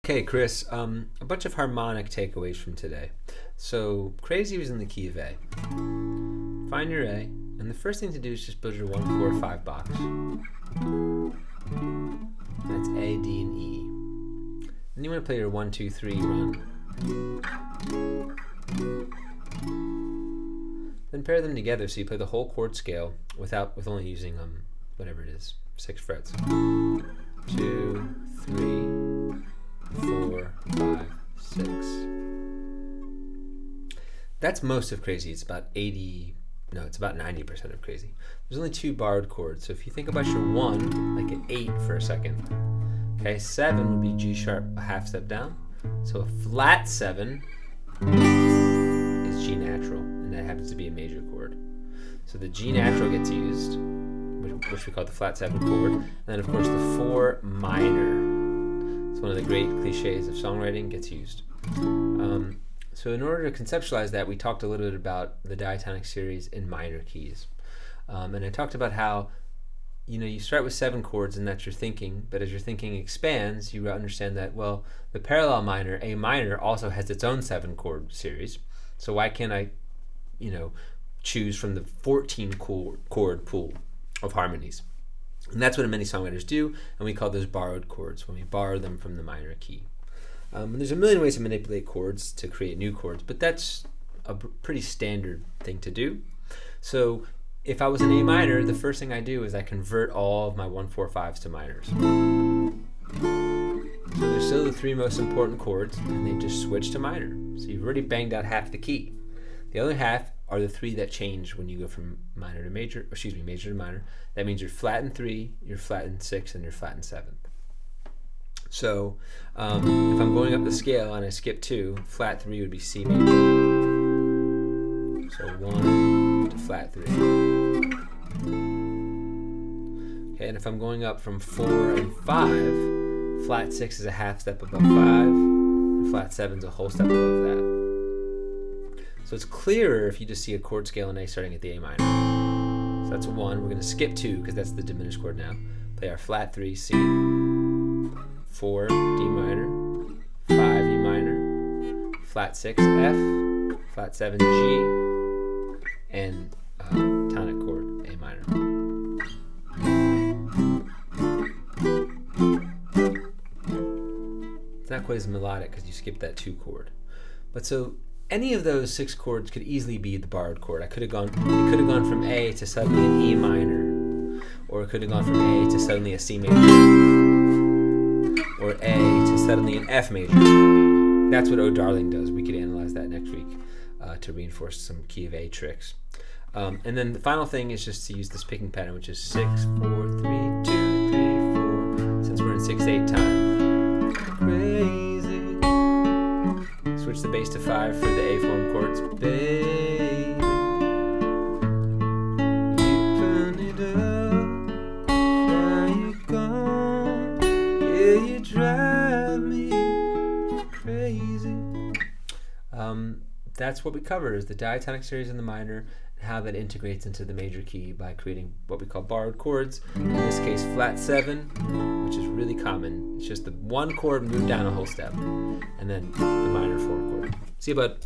Okay, Chris, a bunch of harmonic takeaways from today. So, crazy was in the key of A. Find your A, and the first thing to do is just build your 1, 4, 5 box. That's A, D, and E. Then you want to play your 1, 2, 3 run. Then pair them together so you play the whole chord scale with only using whatever it is, 6 frets. 2, 3, 4, 5, 6. That's most of crazy. It's about 90% of crazy. There's only 2 borrowed chords. So if you think about your 1 like an 8 for a second, okay, 7 would be G sharp a half step down. So a flat 7 is G natural, and that happens to be a major chord. So the G natural gets used, which we call the flat 7 chord, and then of course the 4 minor. It's one of the great cliches of songwriting, gets used. So in order to conceptualize that, we talked a little bit about the diatonic series in minor keys. And I talked about how you start with 7 chords and that's your thinking, but as your thinking expands, you understand that, well, the parallel minor, A minor, also has its own 7 chord series. So why can't I, choose from the 14 chord pool of harmonies? And that's what many songwriters do, and we call those borrowed chords, when we borrow them from the minor key. And there's a million ways to manipulate chords to create new chords, but that's a pretty standard thing to do. So if I was in A minor, the first thing I do is I convert all of my 1, 4, 5s to minors. So they're still the 3 most important chords, and they just switch to minor. So you've already banged out half the key. The other half are the 3 that change when you go from major to minor. That means you're flat in 3, you're flat in 6, and you're flat in 7. So if I'm going up the scale and I skip 2, flat 3 would be C major. So 1 to flat 3. Okay, and if I'm going up from 4 and 5, flat 6 is a half step above 5, and flat 7 is a whole step above that. So it's clearer if you just see a chord scale in A starting at the A minor. So that's a 1. We're going to skip 2 because that's the diminished chord now. Play our flat 3, C, 4, D minor, 5, E minor, flat 6, F, flat 7, G, and tonic chord, A minor. It's not quite as melodic because you skipped that 2 chord. But so any of those 6 chords could easily be the borrowed chord. It could have gone from A to suddenly an E minor, or it could have gone from A to suddenly a C major, or A to suddenly an F major. That's what Oh Darling does. We could analyze that next week to reinforce some key of A tricks. And then the final thing is just to use this picking pattern, which is 6, 4, 3, 2, 3, 4. Since we're in 6/8 time. Crazy. Switch the bass to 5 for the A form chords. Baby, you turn it up, now you gone. Yeah, you drive me crazy. That's what we covered, is the diatonic series in the minor and how that integrates into the major key by creating what we call borrowed chords. In this case, flat 7, which is really common. It's just the 1 chord moved down a whole step, and then the minor 4 chord. See you, bud.